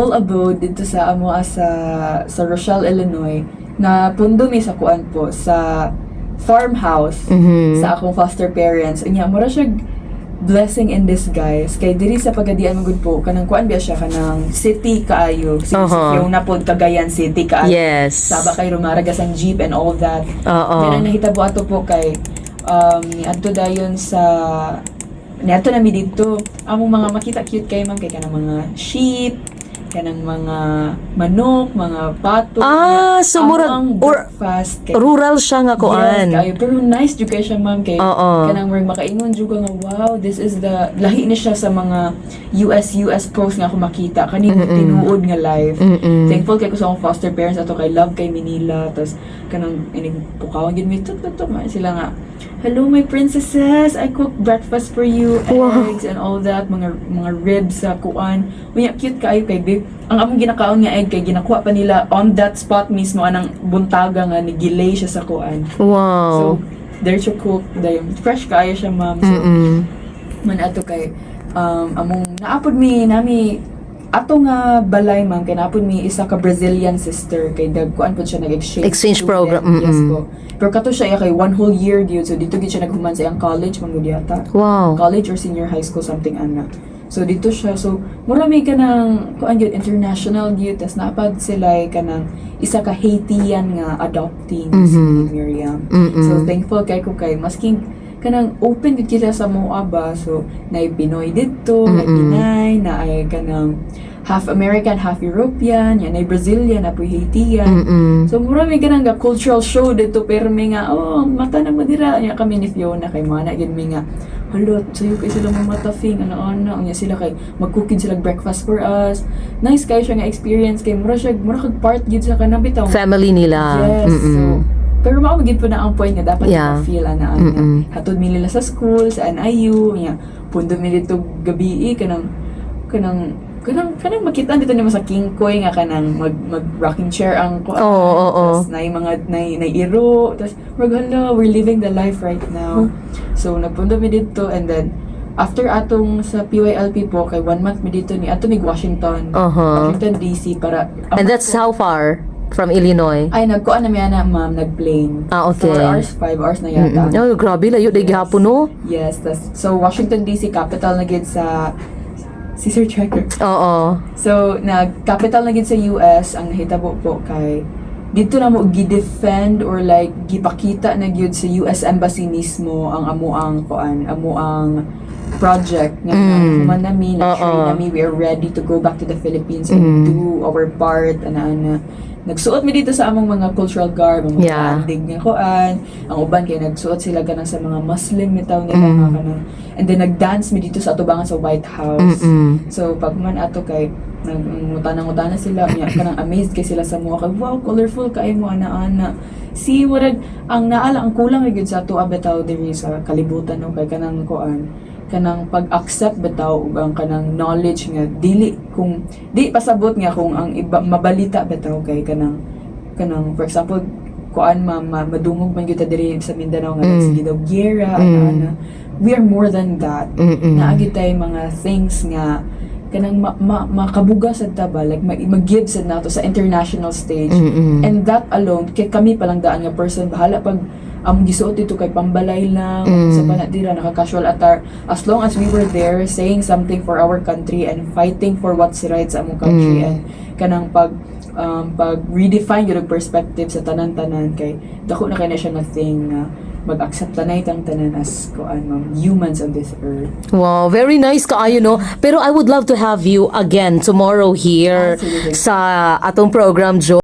All abode dito sa amo sa Rochelle, Illinois, na pundo mi sa kuan po sa farmhouse sa akong foster parents. Unya mura siya blessing in disguise kay diri sa pagadian mo gud po kanang kuan biya siya kanang city kaayo yung napud Cagayan City kaayo. Yes. Saba kay rumaragas ang jeep and all that. Oo. Then nahitabo ato po kay adto dayon sa niadto na mi dito among mga makita cute kay ma'am kay kanang mga sheep, kanang mga manok, mga pato. So murag or breakfast kay rural siya nga kuan. Yes, kayo. Pero nice jud kay siya ma'am kay kanang murag makaingon jud nga wow, this is the lahi ni siya sa mga US post nga ako makita kani tinuod nga live. Thankful kay ko sa akong foster parents ato kay love kay Manila tas kanang inig pukaw gid mi tuk sila nga. Hello my princesses, I cook breakfast for you, eggs and all that, mga ribs sa kuan. Unya cute kayo kay babe. Ang among ginakaon nga egg kay ginakuha pa nila on that spot mismo anang buntaga nga nigilay siya sa kuan. Wow. So there to cook, dayon fresh kayo siya ma'am. So man ato kay among naapod mi nami ato nga balay ma'am kay naapod mi isa ka Brazilian sister kay dagkuan pud siya exchange program. Yes po. Pero kato siya kay 1 whole year gyud so dito gid siya naghuman sa iyang college man yata. Wow. College or senior high school something ana. So dito siya so mura may kanang kuan gyud international gyud tas napad sila kanang isa ka Haitian nga adoptee si Miriam. So thankful kay ko kay masking kanang open gud kita sa moa ba so naay Pinoy dito, naay Pinay, naay kanang half American, half European, yan ay Brazilian, apoy Haitian. So mura may ganang ga cultural show dito pero may nga mata na madira nya kami ni Fiona kay mana gid mi nga halot sayo kay sila mga mata Phine ano nya sila kay magcooking sila breakfast for us. Nice kay siya nga experience kay mura kag part gid sa kanang bitaw Family nila. yes so pero maamagid po na ang point nga dapat ma-feel ana hatod mi nila sa school sa NIU nya pundo mi dito gabi kanang makita dito ni sa King Koy nga kanang mag rocking chair ang ko. Tas nay mga nay iro. Tas we're living the life right now. So nagpundo mi dito and then after atong sa PYLP po kay 1 month mi dito ni ato mig Washington. Washington DC para And that's how far from Illinois? Ay nagkuan na mi ana ma'am nagplane. Okay. 4 hours, 5 hours na yata. Oh, grabe layo day gihapon no. Yes, so Washington DC capital na gid sa Caesar Tracker. So, nag-capital na gid sa US ang nahitabo po kay dito na mo gi-defend or like gipakita na gyud sa US Embassy mismo ang amuang project nga human nami na train nami we are ready to go back to the Philippines and do our part ana nagsuot mi dito sa among mga cultural garb ang mga andig nga kuan ang uban kay nagsuot sila ganang sa mga Muslim bitaw nila nga kanang and then nagdance mi dito sa atubangan sa White House so pag man ato kay nagmutanang-utana sila nya kanang amazed kay sila sa mga kay wow colorful kay mo ana si murag ang naala ang kulang gyud sa ato bitaw diri sa kalibutan no kay kanang kuan kanang pag-accept bitaw ug ang kanang knowledge nga dili pasabot nga kung ang iba mabalita bitaw kay kanang for example kuan madungog man gyud ta diri sa Mindanao nga sige daw gera ana we are more than that naagi tay mga things nga kanang makabuga sad ta ba like mag-give sad nato sa international stage and that alone kay kami palang daan nga person bahala pag gisuot dito kay pambalay lang sa panadira naka-casual attire as long as we were there saying something for our country and fighting for what's right sa among country and kanang pag redefine yung perspective sa tanan-tanan kay dako na kay na siya nga thing mag-accept na itang tanan as humans on this earth. Wow, very nice kaayo no. Pero I would love to have you again tomorrow here sa atong program, Jo.